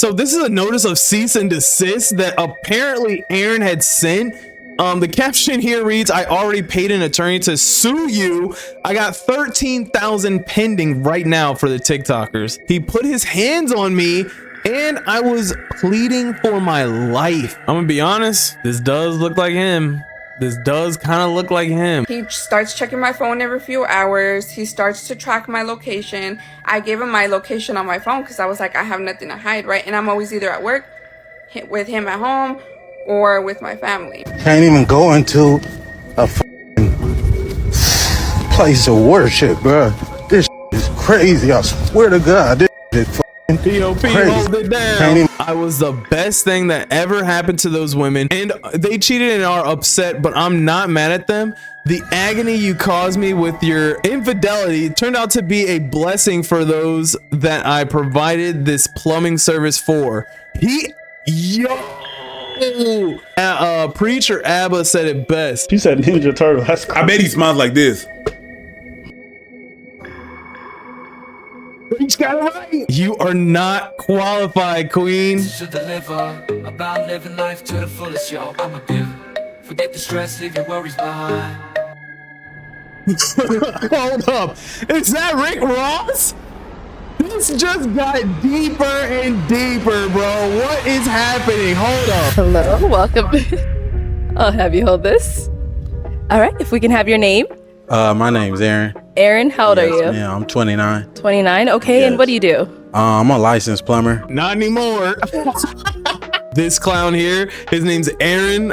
So this is a notice of cease and desist that apparently Aaron had sent. The caption here reads, I already paid an attorney to sue you. I got 13,000 pending right now for the TikTokers. He put his hands on me and I was pleading for my life. I'm gonna be honest, this does look like him. This does kind of look like him. He starts checking my phone every few hours. He starts to track my location. I gave him my location on my phone because I was like, I have nothing to hide, right? And I'm always either at work with him at home or with my family. Can't even go into a place of worship, bro. This is crazy. I swear to God, this is POP, hold it down. I was the best thing that ever happened to those women, and they cheated and are upset, but I'm not mad at them. The agony you caused me with your infidelity turned out to be a blessing for those that I provided this plumbing service for. Preacher Abba said it best. He said Ninja Turtle. I bet he smiles like this. Preach got it right. You are not qualified, queen. To deliver about living life to the fullest, yo. I'm a give. Forget the stress, leave your worries behind. Hold up. Is that Rick Ross? This just got deeper and deeper, bro. What is happening? Hold up. Hello, welcome. I'll have you hold this. All right, if we can have your name. My name's Aaron. Aaron, how old are you? Yeah, I'm 29. 29, okay, Yes. and what do you do? I'm a licensed plumber. Not anymore. This clown here, his name's Aaron,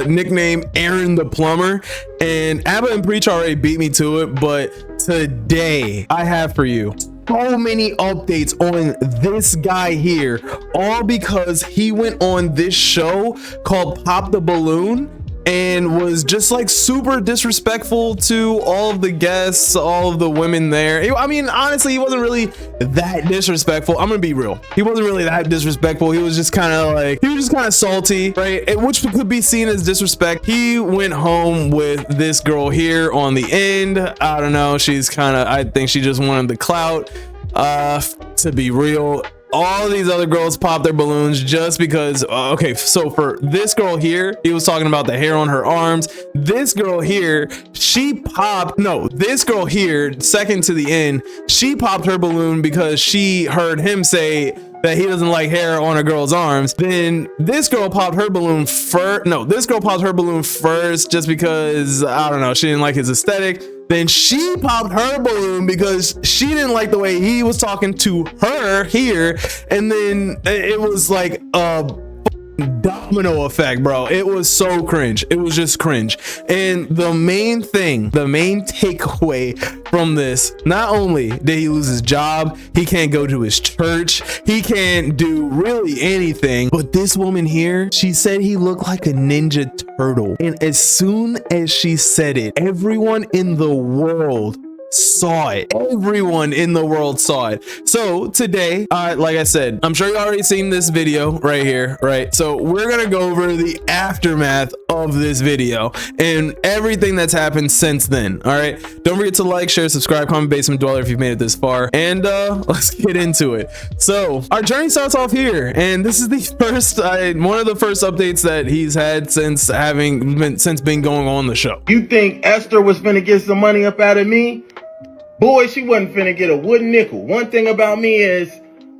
nickname Aaron the Plumber. And Abba and Preach already beat me to it, but today I have for you so many updates on this guy here, all because he went on this show called Pop the Balloon and was just like super disrespectful to all of the guests, all of the women there. I mean, honestly, he wasn't really that disrespectful. I'm gonna be real. He wasn't really that disrespectful. He was just kind of like, he was just kind of salty, right? Which could be seen as disrespect. He went home with this girl here on the end. I don't know. She's kind of, I think she just wanted the clout. To be real, all these other girls pop their balloons just because okay, so for this girl here, he was talking about the hair on her arms. This girl here, this girl here, second to the end, she popped her balloon because she heard him say that he doesn't like hair on a girl's arms. Then this girl popped her balloon first. No, this girl popped her balloon first just because, I don't know, she didn't like his aesthetic. Then she popped her balloon because she didn't like the way he was talking to her here. And then it was like a domino effect, bro. It was so cringe. It was just cringe. And the main takeaway from this, not only did he lose his job, he can't go to his church, he can't do really anything, but this woman here, she said he looked like a ninja turtle. And as soon as she said it, everyone in the world saw it. Everyone in the world saw it. So today, like I said, I'm sure you already seen this video right here, right? So we're gonna go over the aftermath of this video and everything that's happened since then. All right, don't forget to like, share, subscribe, comment, Basement Dweller if you've made it this far, and let's get into it. So our journey starts off here, and this is the first one of the first updates that he's had since being going on the show. You think Esther was finna get some money up out of me? Boy, she wasn't finna get a wooden nickel. One thing about me is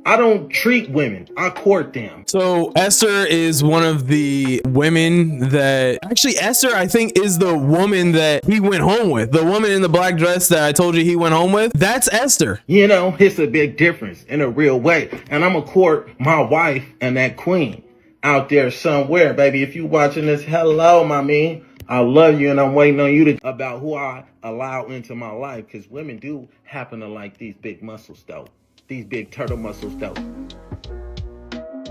I don't treat women, I court them. So Esther is one of the women that, actually Esther I think is the woman that he went home with. The woman in the black dress that I told you he went home with, that's Esther. You know, it's a big difference in a real way. And I'm gonna court my wife and that queen out there somewhere, baby. If you watching this, hello, my man. I love you and I'm waiting on you to about who I allow into my life, because women do happen to like these big muscles though. These big turtle muscles though.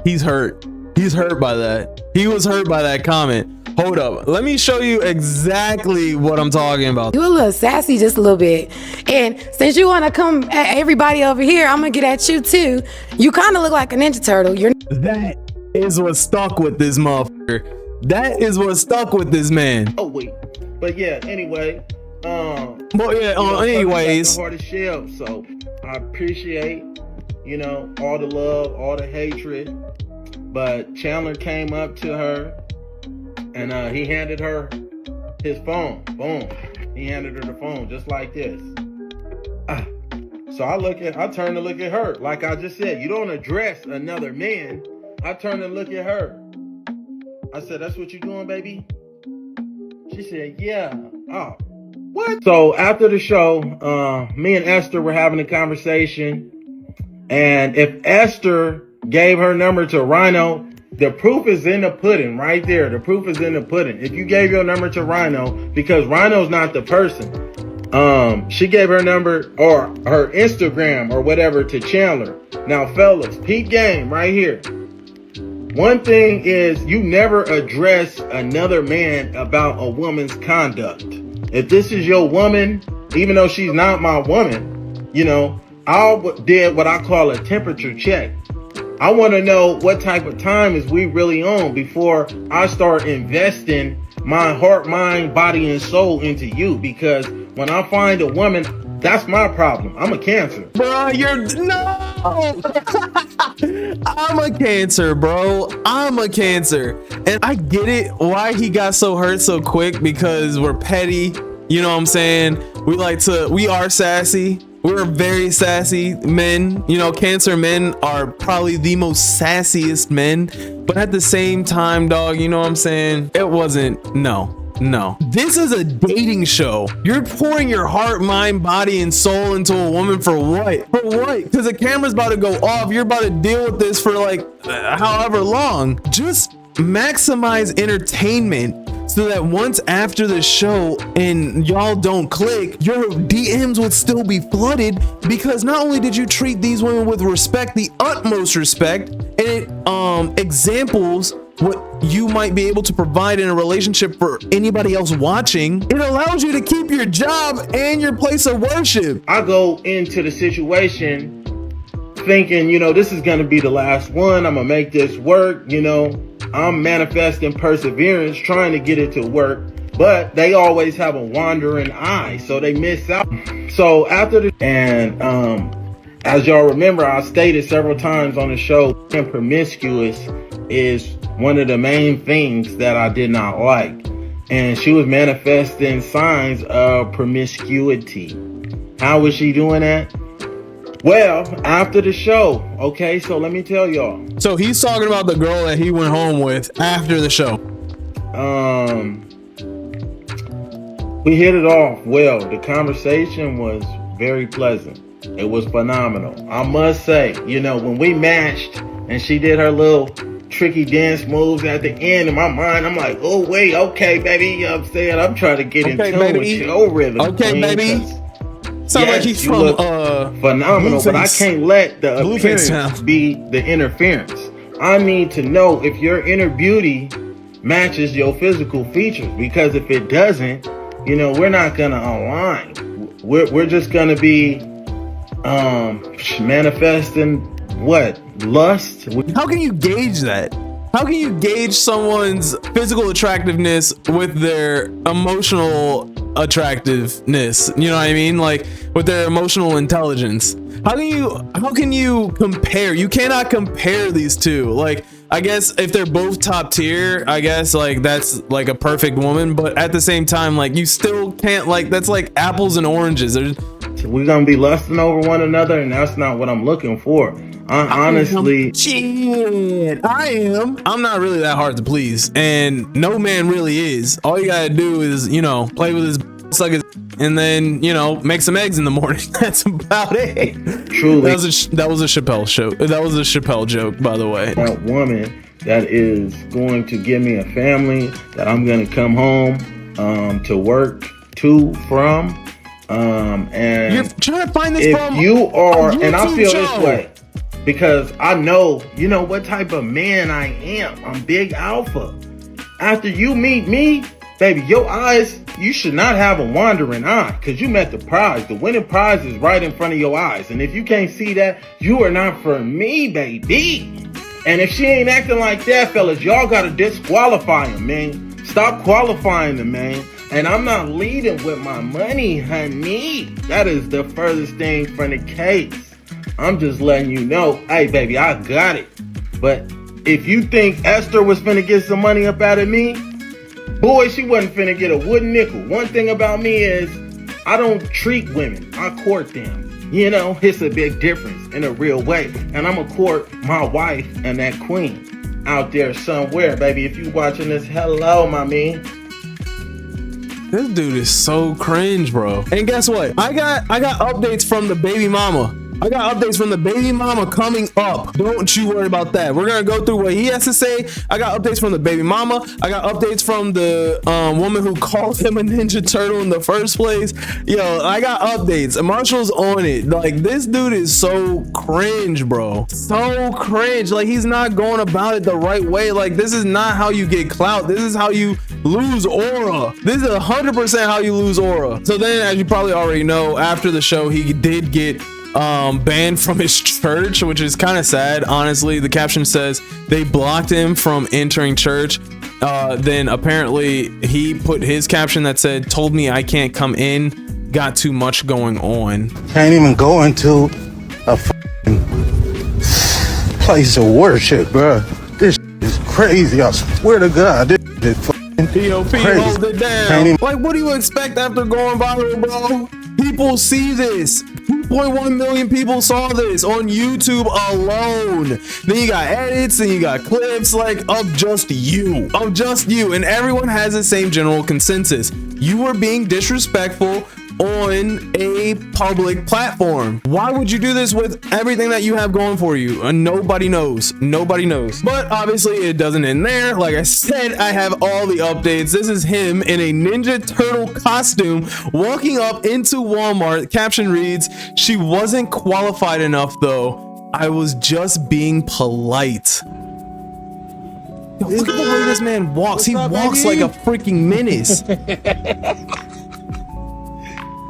He's hurt. He's hurt by that. He was hurt by that comment. Hold up. Let me show you exactly what I'm talking about. You a little sassy just a little bit. And since you want to come at everybody over here, I'm going to get at you too. You kind of look like a Ninja Turtle. That is what stuck with this motherfucker. That is what stuck with this man. Oh wait, but yeah. Anyway, but yeah. Anyways, the hardest shell. So I appreciate you know, all the love, all the hatred. But Chandler came up to her and he handed her his phone. Boom. He handed her the phone just like this. So I turn to look at her. Like I just said, you don't address another man. I turn and look at her. I said, that's what you doing, baby? She said, yeah. Oh, what? So after the show, me and Esther were having a conversation. And if Esther gave her number to Rhino, the proof is in the pudding right there. The proof is in the pudding. If you gave your number to Rhino, because Rhino's not the person. She gave her number or her Instagram or whatever to Chandler. Now, fellas, peep game right here. One thing is you never address another man about a woman's conduct. If this is your woman, even though she's not my woman, you know, I did what I call a temperature check. I want to know what type of time is we really on before I start investing my heart, mind, body, and soul into you. Because when I find a woman, that's my problem. I'm a Cancer. Bro, no! I'm a Cancer, bro. I'm a Cancer. And I get it why he got so hurt so quick, because we're petty. You know what I'm saying? We are sassy. We're very sassy men. You know, Cancer men are probably the most sassiest men. But at the same time, dog, you know what I'm saying? It wasn't, no. This is a dating show. You're pouring your heart, mind, body, and soul into a woman for what? For what? Because the camera's about to go off. You're about to deal with this for like however long. Just maximize entertainment, so that once after the show and y'all don't click, your DMs would still be flooded, because not only did you treat these women with respect, the utmost respect, and it examples what you might be able to provide in a relationship for anybody else watching. It allows you to keep your job and your place of worship. I go into the situation thinking, you know, this is going to be the last one. I'm going to make this work. You know, I'm manifesting perseverance, trying to get it to work, but they always have a wandering eye, so they miss out. So after the, and as y'all remember, I stated several times on the show, being promiscuous is one of the main things that I did not like. And she was manifesting signs of promiscuity. How was she doing that? Well, after the show, okay, so let me tell y'all. So he's talking about the girl that he went home with after the show. We hit it off well. The conversation was very pleasant. It was phenomenal. I must say, you know, when we matched and she did her little tricky dance moves at the end, in my mind, I'm like, oh, wait, okay, baby, you know what I'm saying? I'm trying to get in tune with your rhythm. Okay, queen, baby. Sound like he's from phenomenal, but I can't let the appearance be the interference. I need to know if your inner beauty matches your physical features, because if it doesn't, you know, we're not gonna align. We're just gonna be manifesting what? Lust? How can you gauge that? How can you gauge someone's physical attractiveness with their emotional attractiveness? You know what I mean? Like with their emotional intelligence. How can you compare? You cannot compare these two. Like, I guess if they're both top tier, I guess like that's like a perfect woman, but at the same time, like you still can't, like, that's like apples and oranges. We're gonna be lusting over one another, and that's not what I'm looking for. Honestly, shit, I am. I'm not really that hard to please, and no man really is. All you gotta do is, you know, play with his suck his, and then, you know, make some eggs in the morning. That's about it. Truly, that was a Chappelle show. That was a Chappelle joke, by the way. That woman that is going to give me a family that I'm gonna come home to work from. And you're trying to find this if from you are, and I feel show. this way because I know, you know what type of man I am. I'm big alpha. After you meet me, baby, your eyes, you should not have a wandering eye, because you met the prize. The winning prize is right in front of your eyes. And if you can't see that, you are not for me, baby. And if she ain't acting like that, fellas, y'all got to disqualify him, man. Stop qualifying the man. And I'm not leading with my money, honey. That is the furthest thing from the case. I'm just letting you know, hey baby, I got it. But if you think Esther was finna get some money up out of me, boy, she wasn't finna get a wooden nickel. One thing about me is I don't treat women, I court them. You know, it's a big difference in a real way. And I'm gonna court my wife and that queen out there somewhere, baby. If you watching this, hello, my man. This dude is so cringe, bro. And guess what? I got updates from the baby mama. I got updates from the baby mama coming up. Don't you worry about that. We're gonna go through what he has to say. I got updates from the baby mama. I got updates from the woman who called him a Ninja Turtle in the first place. Yo, I got updates. Marshall's on it. Like, this dude is so cringe, bro. So cringe. Like, he's not going about it the right way. Like, this is not how you get clout. This is how you lose aura. This is 100% how you lose aura. So then, as you probably already know, after the show, he did get banned from his church, which is kind of sad, honestly. The caption says they blocked him from entering church. Then apparently he put his caption that said, told me I can't come in, got too much going on. Can't even go into a place of worship, bro. This is crazy. I swear to God, this is POP, crazy. hold it down. Like, what do you expect after going viral, bro? People see this. 2.1 million people saw this on YouTube alone. Then you got edits, then you got clips, like, of just you. And everyone has the same general consensus. You are being disrespectful on a public platform. Why would you do this with everything that you have going for you? And nobody knows. But obviously it doesn't end there. Like I said, I have all the updates. This is him in a Ninja Turtle costume walking up into Walmart. Caption reads, "She wasn't qualified enough though. I was just being polite." Yo, look at the way this man walks. He walks like a freaking menace.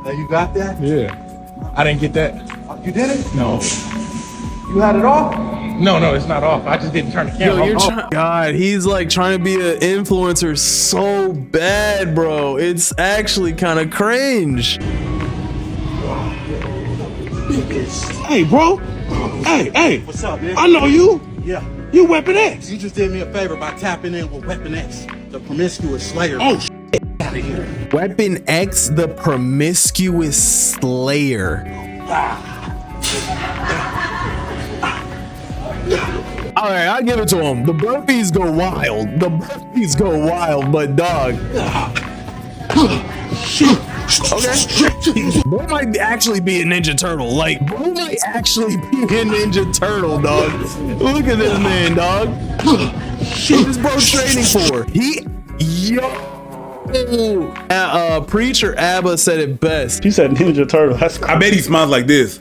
You got that? Yeah. I didn't get that. You did it? No. You had it off? No, it's not off. I just didn't turn the camera off. God, he's like trying to be an influencer so bad, bro. It's actually kind of cringe. Hey, bro. Hey. What's up, man? I know you. Yeah. You Weapon X. You just did me a favor by tapping in with Weapon X, the promiscuous slayer. Oh, out of here. Weapon X, the promiscuous slayer. All right, I'll give it to him. The burpees go wild. But dog. Okay. Bro might actually be a Ninja Turtle. Like, bro might actually be a Ninja Turtle, dog. Look at this man, dog. What is bro training for? Preacher Abba said it best. He said Ninja Turtle. I bet he smiles like this.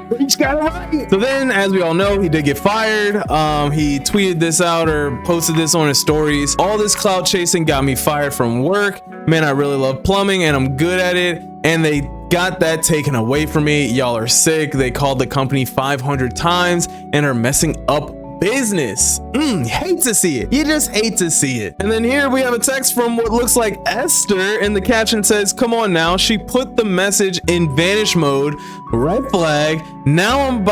Preach got it right. So then, as we all know, he did get fired. He tweeted this out or posted this on his stories. All this clout chasing got me fired from work. Man, I really love plumbing and I'm good at it. And they got that taken away from me. Y'all are sick. They called the company 500 times and are messing up business. Hate to see it. You just hate to see it. And then here we have a text from what looks like Esther, and the caption says, "Come on now." She put the message in vanish mode. Red flag. Now I'm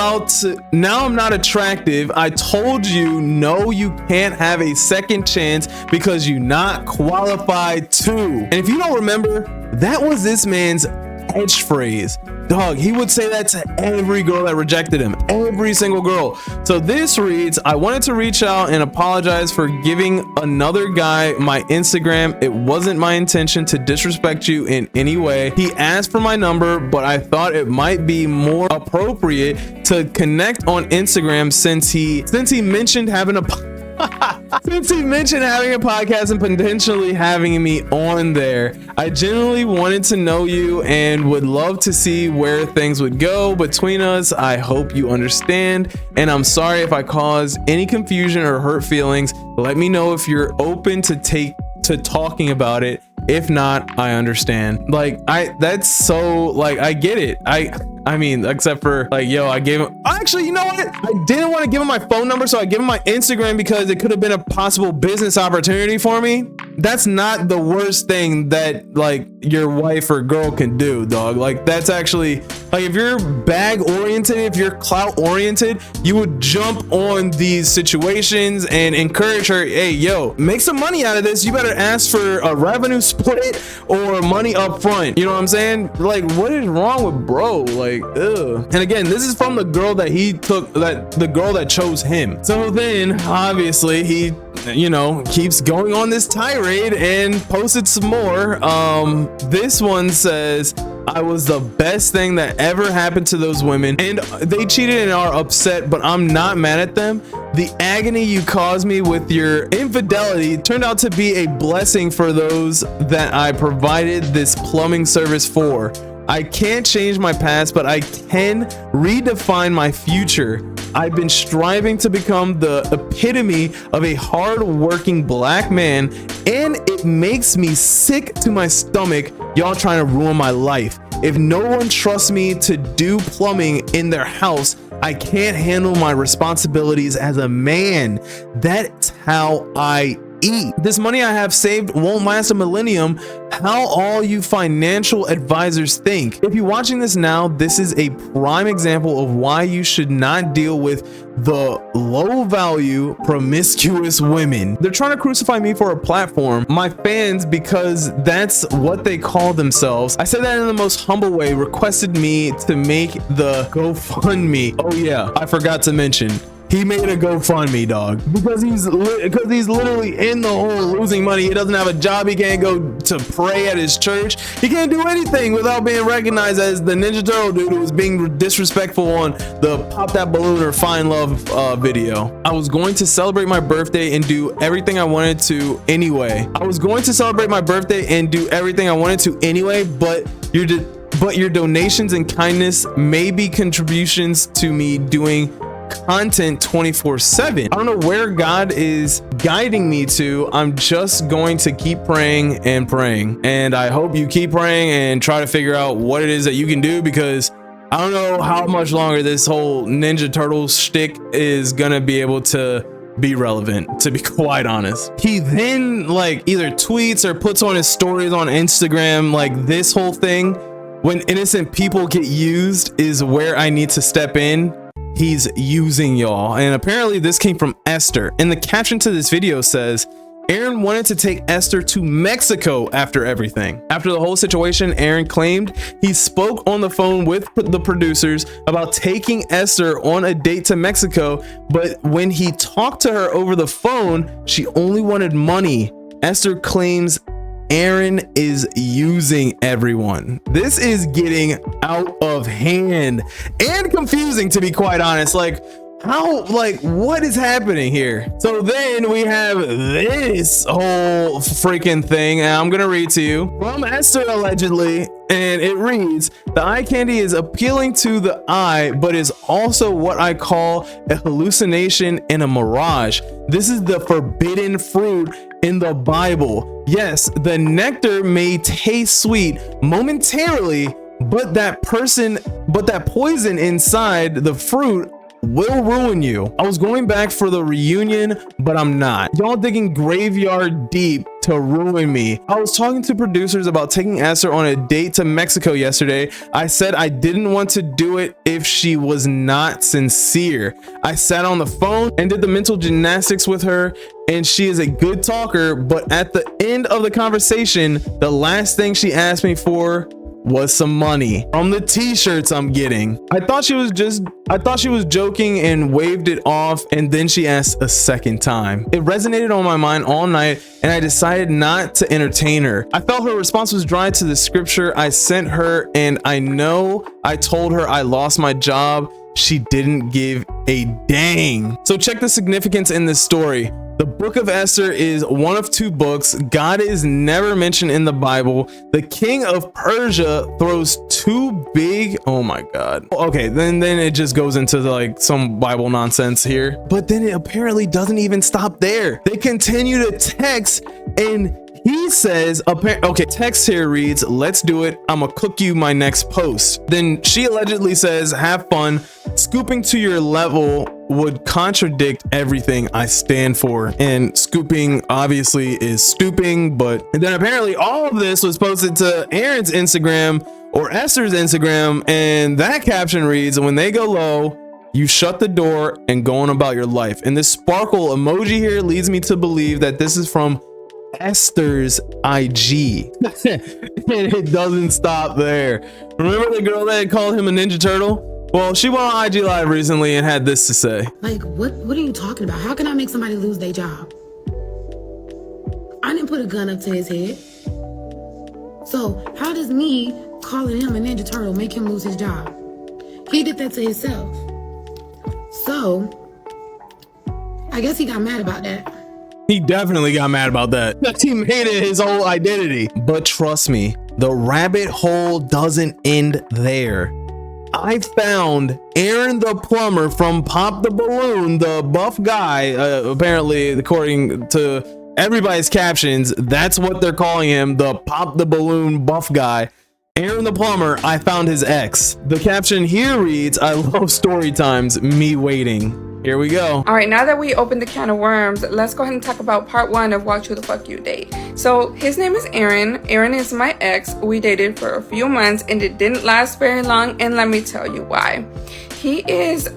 not attractive. I told you no, you can't have a second chance because you're not qualified to. And if you don't remember, that was this man's catchphrase. Dog, he would say that to every girl that rejected him, every single girl. So this reads, "I wanted to reach out and apologize for giving another guy my Instagram. It wasn't my intention to disrespect you in any way. He asked for my number, but I thought it might be more appropriate to connect on Instagram since he mentioned having a podcast and potentially having me on there. I genuinely wanted to know you and would love to see where things would go between us. I hope you understand, and I'm sorry if I caused any confusion or hurt feelings. Let me know if you're open to talking about it. If not, I understand." Like, that's so, like, I get it. I mean, except for like, yo, I gave him, actually, you know what? I didn't want to give him my phone number, so I gave him my Instagram because it could have been a possible business opportunity for me. That's not the worst thing that like your wife or girl can do, dog. Like that's actually, like if you're bag oriented, if you're clout oriented, you would jump on these situations and encourage her, hey, yo, make some money out of this. You better ask for a revenue split or money up front. You know what I'm saying? Like, what is wrong with bro? Like, ugh. And again, this is from the girl that he took, that the girl that chose him. So then obviously he, you know, keeps going on this tirade and posted some more. This one says, I was the best thing that ever happened to those women, and they cheated and are upset, but I'm not mad at them. The agony you caused me with your infidelity turned out to be a blessing for those that I provided this plumbing service for. I can't change my past, but I can redefine my future. I've been striving to become the epitome of a hard-working black man, and it makes me sick to my stomach y'all trying to ruin my life. If no one trusts me to do plumbing in their house, I can't handle my responsibilities as a man. That's how I eat. This money I have saved won't last a millennium. How all you financial advisors think. If you're watching this now, this is a prime example of why you should not deal with the low value promiscuous women. They're trying to crucify me for a platform, my fans, because that's what they call themselves. I said that in the most humble way, requested me to make the GoFundMe. Oh yeah, I forgot to mention, he made a GoFundMe, dog, because he's literally in the hole losing money. He doesn't have a job. He can't go to pray at his church. He can't do anything without being recognized as the Ninja Turtle dude who was being disrespectful on the Pop That Balloon or Find Love video. I was going to celebrate my birthday and do everything I wanted to anyway. But your donations and kindness may be contributions to me doing content 24/7. I don't know where God is guiding me to. I'm just going to keep praying and praying, and I hope you keep praying and try to figure out what it is that you can do, because I don't know how much longer this whole Ninja Turtle shtick is gonna be able to be relevant, to be quite honest. He then like either tweets or puts on his stories on Instagram like this whole thing, when innocent people get used, is where I need to step in. He's using y'all. And apparently this came from Esther, and the caption to this video says, Aaron wanted to take Esther to Mexico after everything. After the whole situation, Aaron claimed he spoke on the phone with the producers about taking Esther on a date to Mexico, but when he talked to her over the phone, she only wanted money. Esther claims Aaron is using everyone. This is getting out of hand and confusing, to be quite honest. Like, how, like, what is happening here? So then we have this whole freaking thing, and I'm gonna read to you from Esther allegedly, and it reads, the eye candy is appealing to the eye, but is also what I call a hallucination and a mirage. This is the forbidden fruit in the Bible. Yes, the nectar may taste sweet momentarily, but that poison inside the fruit will ruin you. I was going back for the reunion, but I'm not. Y'all digging graveyard deep to ruin me. I was talking to producers about taking Esther on a date to Mexico yesterday. I said I didn't want to do it if she was not sincere. I sat on the phone and did the mental gymnastics with her, and she is a good talker, but at the end of the conversation, the last thing she asked me for was some money from the t-shirts I'm getting. I thought she was joking and waved it off, and then she asked a second time. It resonated on my mind all night, and I decided not to entertain her. I felt her response was dry to the scripture I sent her, and I know I told her I lost my job. She didn't give a dang. So check the significance in this story. The book of Esther is one of two books. God is never mentioned in the Bible. The king of Persia throws two big, oh my God. Okay, then it just goes into like some Bible nonsense here. But then it apparently doesn't even stop there. They continue to text, and He says, okay, text here reads, let's do it. I'm gonna cook you my next post. Then she allegedly says, have fun. Scooping to your level would contradict everything I stand for. And scooping obviously is stooping, but then apparently all of this was posted to Aaron's Instagram or Esther's Instagram. And that caption reads, when they go low, you shut the door and go on about your life. And this sparkle emoji here leads me to believe that this is from Esther's IG. And it doesn't stop there. Remember the girl that called him a Ninja Turtle? Well, she went on IG Live recently and had this to say. Like, what are you talking about? How can I make somebody lose their job? I didn't put a gun up to his head. So how does me calling him a Ninja Turtle make him lose his job? He did that to himself. So I guess he got mad about that. He definitely got mad about that. He made it his whole identity. But trust me, the rabbit hole doesn't end there. I found Aaron the Plumber from Pop the Balloon, the buff guy, apparently, according to everybody's captions, that's what they're calling him, the Pop the Balloon buff guy. Aaron the Plumber, I found his ex. The caption here reads, I love story times, me waiting. Here we go. All right, now that we opened the can of worms, let's go ahead and talk about part 1 of Watch Who the Fuck You Date. So his name is Aaron. Aaron is my ex. We dated for a few months and it didn't last very long. And let me tell you why. He is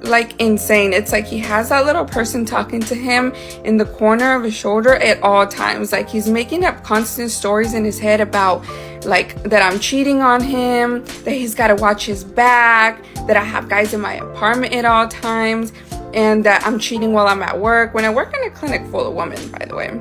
like insane. It's like he has that little person talking to him in the corner of his shoulder at all times. Like he's making up constant stories in his head about like that I'm cheating on him, that he's got to watch his back, that I have guys in my apartment at all times, and that I'm cheating while I'm at work, when I work in a clinic full of women, by the way.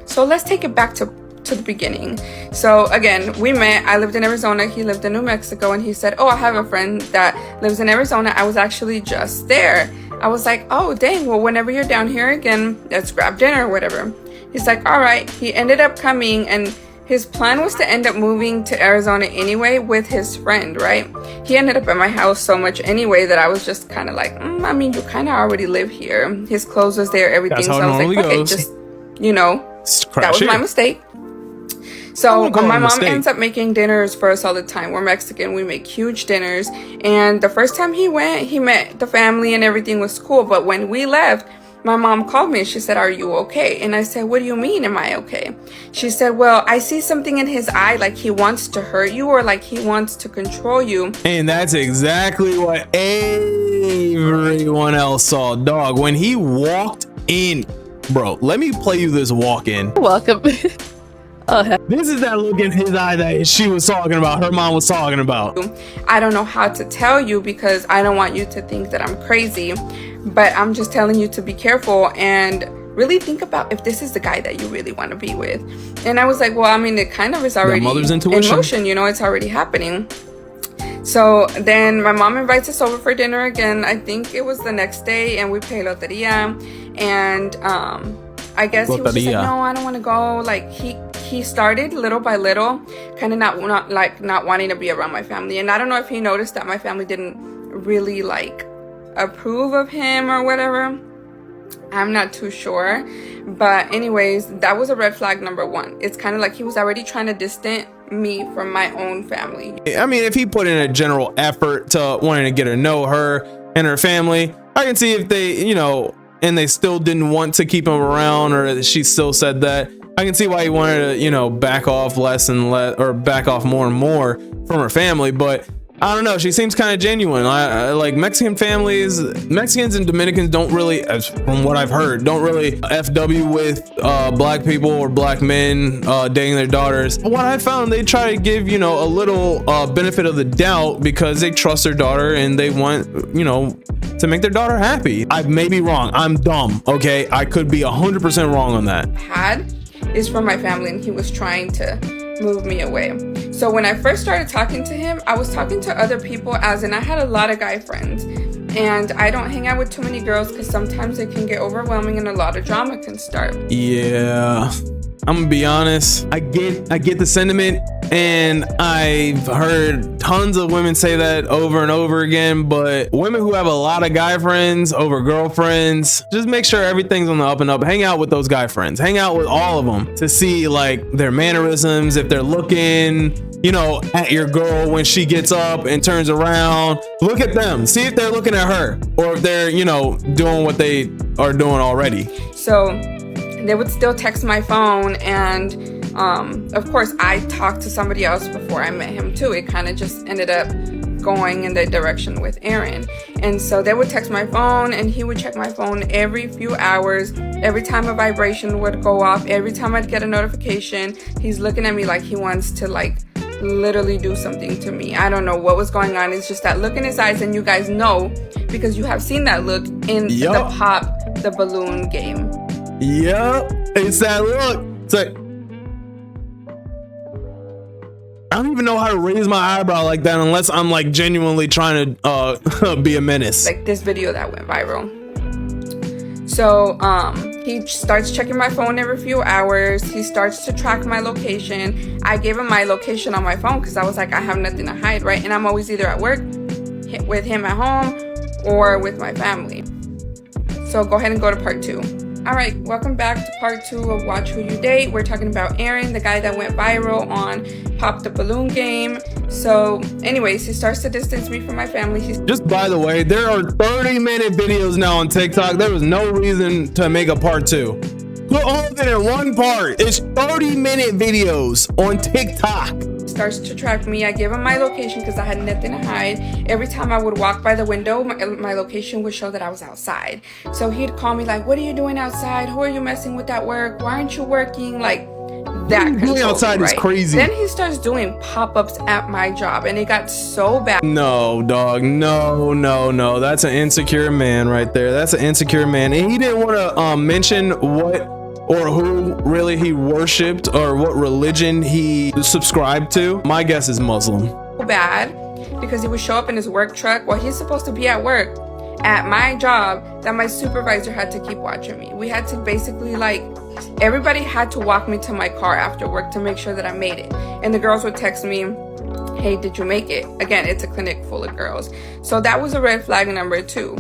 So let's take it back to the beginning. So again, we met. I lived in Arizona, he lived in New Mexico, and he said, oh, I have a friend that lives in Arizona. I was actually just there. I was like, oh dang, well, whenever you're down here again, let's grab dinner or whatever. He's like, all right. He ended up coming, and his plan was to end up moving to Arizona anyway with his friend, right? He ended up at my house so much anyway that I was just kind of like, I mean, you kind of already live here. His clothes was there, everything. So I was like, okay, just, you know, that was my mistake. So my mom ends up making dinners for us all the time. We're Mexican. We make huge dinners. And the first time he went, he met the family and everything was cool. But when we left, my mom called me and she said, are you okay? And I said, what do you mean, am I okay? She said, well, I see something in his eye, like he wants to hurt you or like he wants to control you. And that's exactly what everyone else saw, dog. When he walked in, bro, let me play you this walk in. Welcome. This is that look in his eye that she was talking about, her mom was talking about. I don't know how to tell you because I don't want you to think that I'm crazy, but I'm just telling you to be careful and really think about if this is the guy that you really want to be with. And I was like, well, I mean, it kind of is already in motion, you know, it's already happening. So then my mom invites us over for dinner again. I think it was the next day, and we pay loteria. And I guess he was just like, no, I don't want to go. Like he started little by little, kind of not wanting to be around my family. And I don't know if he noticed that my family didn't really like approve of him or whatever. I'm not too sure. But anyways, that was a red flag number 1. It's kind of like he was already trying to distance me from my own family. I mean, if he put in a general effort to wanting to get to know her and her family, I can see if they, you know, and they still didn't want to keep him around, or she still said that, I can see why he wanted to, you know, back off less and less, or back off more and more from her family. But I don't know, she seems kind of genuine. I like Mexican families, Mexicans and Dominicans don't really, as from what I've heard, don't really FW with black people or black men dating their daughters. What I found, they try to give, you know, a little benefit of the doubt because they trust their daughter and they want, you know, to make their daughter happy. I may be wrong, I'm dumb, okay? I could be 100% wrong on that. Is from my family, and he was trying to move me away. So when I first started talking to him, I was talking to other people, as in I had a lot of guy friends, and I don't hang out with too many girls because sometimes it can get overwhelming and a lot of drama can start. Yeah, I'm gonna be honest. I get the sentiment, and I've heard tons of women say that over and over again, but women who have a lot of guy friends over girlfriends, just make sure everything's on the up and up. Hang out with those guy friends. Hang out with all of them to see like their mannerisms, if they're looking, you know, at your girl when she gets up and turns around. Look at them. See if they're looking at her, or if they're, you know, doing what they are doing already. So they would still text my phone, and of course I talked to somebody else before I met him too. It kind of just ended up going in the direction with Aaron. And so they would text my phone, and he would check my phone every few hours. Every time a vibration would go off, every time I'd get a notification, he's looking at me like he wants to like literally do something to me. I don't know what was going on. It's just that look in his eyes, and you guys know because you have seen that look in the Pop the Balloon game. Yep, it's that look. It's like, I don't even know how to raise my eyebrow like that unless I'm like genuinely trying to be a menace. Like this video that went viral. So he starts checking my phone every few hours. He starts to track my location. I gave him my location on my phone because I was like, I have nothing to hide, right? And I'm always either at work with him at home or with my family. So go ahead and go to part 2. All right, welcome back to part 2 of Watch Who You Date. We're talking about Aaron, the guy that went viral on Pop the Balloon game. So anyways, he starts to distance me from my family. Just by the way, there are 30-minute videos now on TikTok. There was no reason to make a part 2. Put all of it in one part. It's 30-minute videos on TikTok. Starts to track me. I give him my location because I had nothing to hide. Every time I would walk by the window, my location would show that I was outside. So he'd call me like, what are you doing outside? Who are you messing with at work? Why aren't you working? Like that. Doing outside is crazy. Then he starts doing pop-ups at my job, and it got so bad. No, dog. No. That's an insecure man right there. That's an insecure man. And he didn't want to mention what or who really he worshipped or what religion he subscribed to. My guess is Muslim. Bad because he would show up in his work truck while he's supposed to be at work at my job, that my supervisor had to keep watching me. We had to basically like, everybody had to walk me to my car after work to make sure that I made it. And the girls would text me, hey, did you make it? Again, it's a clinic full of girls. So that was a red flag number 2.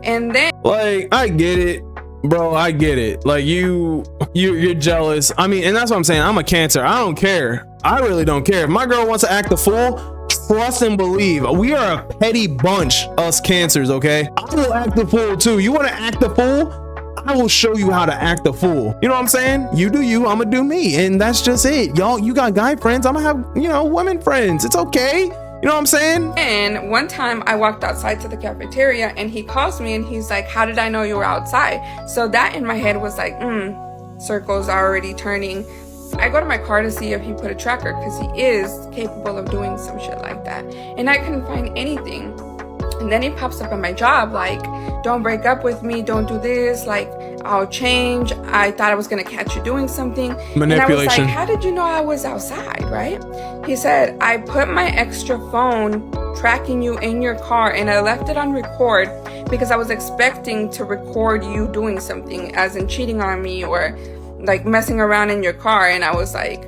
And then like, I get it. Bro, I get it. Like you're jealous. I mean, and that's what I'm saying. I'm a Cancer. I don't care. I really don't care. If my girl wants to act the fool, trust and believe. We are a petty bunch, us Cancers, okay? I will act the fool too. You want to act the fool? I will show you how to act the fool. You know what I'm saying? You do you, I'm gonna do me. And that's just it. Y'all, you got guy friends. I'm gonna have, you know, women friends. It's okay. You know what I'm saying? And one time I walked outside to the cafeteria, and he calls me and he's like, how did I know you were outside? So that in my head was like, circles are already turning. I go to my car to see if he put a tracker because he is capable of doing some shit like that. And I couldn't find anything. And then he pops up at my job like, don't break up with me, don't do this, like, I'll change. I thought I was gonna catch you doing something. Manipulation. And I was like, how did you know I was outside, right? He said, I put my extra phone tracking you in your car and I left it on record because I was expecting to record you doing something, as in cheating on me or like messing around in your car. And I was like,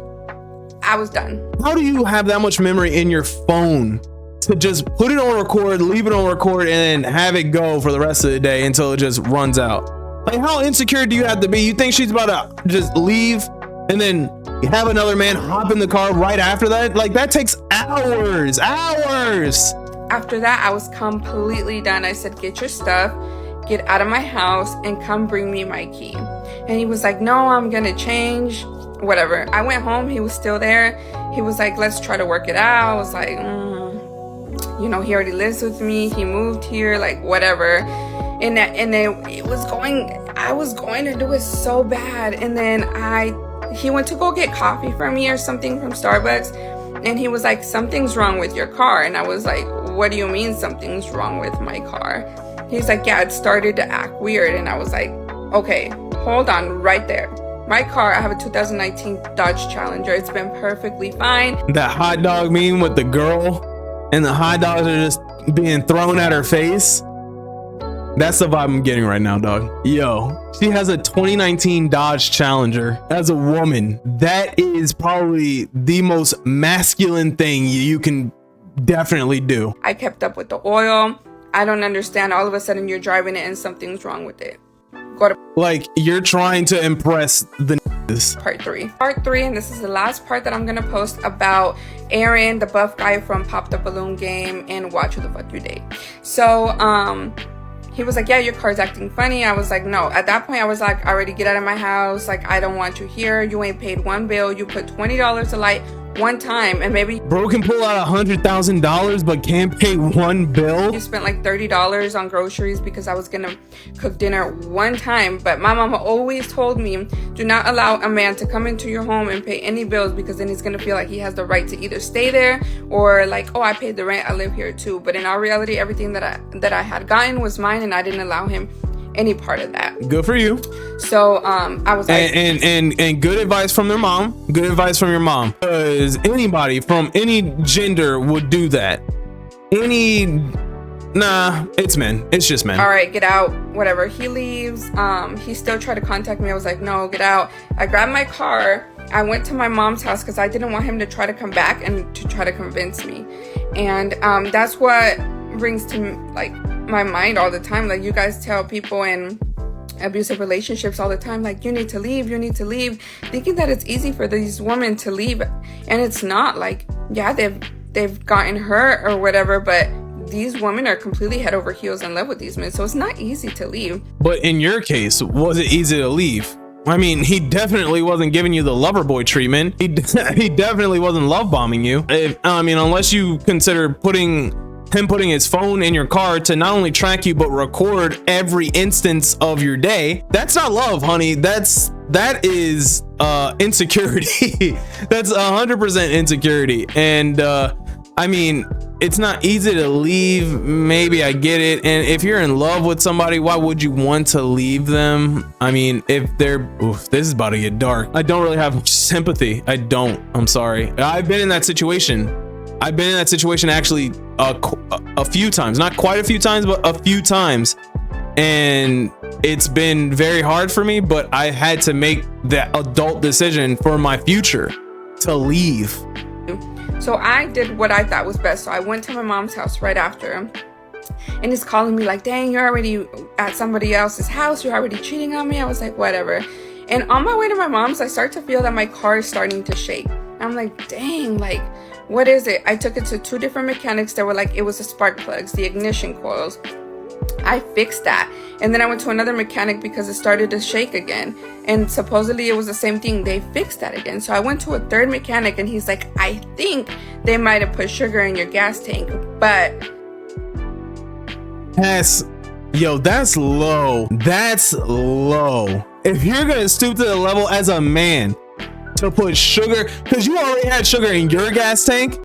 I was done. How do you have that much memory in your phone to just put it on record, leave it on record, and then have it go for the rest of the day until it just runs out? Like, how insecure do you have to be? You think she's about to just leave and then have another man hop in the car right after that? Like, that takes hours. After that, I was completely done. I said, get your stuff, get out of my house, and come bring me my key. And he was like, no, I'm gonna change, whatever. I went home, he was still there. He was like, let's try to work it out. I was like, you know, he already lives with me, he moved here, like whatever. And then I was going to do it so bad. And then he went to go get coffee for me or something from Starbucks, and he was like, something's wrong with your car. And I was like, what do you mean something's wrong with my car? He's like, yeah, it started to act weird. And I was like, okay, hold on right there. My car, I have a 2019 Dodge Challenger. It's been perfectly fine. That hot dog meme with the girl and the hot dogs are just being thrown at her face. That's the vibe I'm getting right now, dog. Yo, she has a 2019 Dodge Challenger as a woman. That is probably the most masculine thing you can definitely do. I kept up with the oil. I don't understand. All of a sudden you're driving it and something's wrong with it. Go to like you're trying to impress the part 3. Part 3, and this is the last part that I'm gonna post about Aaron, the buff guy from Pop the Balloon Game and Watch Who the Fuck You Date. So he was like, yeah, your car's acting funny. I was like, no. At that point I was like, already get out of my house. Like, I don't want you here. You ain't paid one bill. You put $20 a light one time, and maybe bro can pull out $100,000 but can't pay one bill. You spent like $30 on groceries because I was gonna cook dinner one time. But my mama always told me, do not allow a man to come into your home and pay any bills, because then he's gonna feel like he has the right to either stay there or like, oh, I paid the rent, I live here too. But in all reality, everything that I had gotten was mine, and I didn't allow him any part of that. Good for you. So I was like, and good advice from their mom. Good advice from your mom, because anybody from any gender would do that. Nah, it's men. It's just men. All right, get out. Whatever. He leaves. He still tried to contact me. I was like, no, get out. I grabbed my car. I went to my mom's house because I didn't want him to try to come back and to try to convince me. And that's what brings to like my mind all the time. Like, you guys tell people in abusive relationships all the time, like, you need to leave, thinking that it's easy for these women to leave, and it's not. Like, yeah, they've gotten hurt or whatever, but these women are completely head over heels in love with these men, so it's not easy to leave. But in your case, was it easy to leave? I mean, he definitely wasn't giving you the lover boy treatment. He definitely wasn't love bombing you. I mean, unless you consider putting his phone in your car to not only track you but record every instance of your day. That's not love, honey. That is insecurity. That's 100% insecurity. And I mean, it's not easy to leave. Maybe I get it. And if you're in love with somebody, why would you want to leave them? I mean, if they're, this is about to get dark. I don't really have much sympathy. I don't. I'm sorry. I've been in that situation. Actually a few times, not quite a few times, but a few times. And it's been very hard for me, but I had to make that adult decision for my future to leave. So I did what I thought was best. So I went to my mom's house right after, and he's calling me like, dang, you're already at somebody else's house. You're already cheating on me. I was like, whatever. And on my way to my mom's, I start to feel that my car is starting to shake. I'm like, dang, like, what is it? I took it to 2 different mechanics that were like, it was the spark plugs, the ignition coils. I fixed that. And then I went to another mechanic because it started to shake again. And supposedly it was the same thing. They fixed that again. So I went to a 3rd mechanic, and he's like, I think they might have put sugar in your gas tank, but that's low. That's low. If you're gonna stoop to the level as a man to put sugar, because you already had sugar in your gas tank,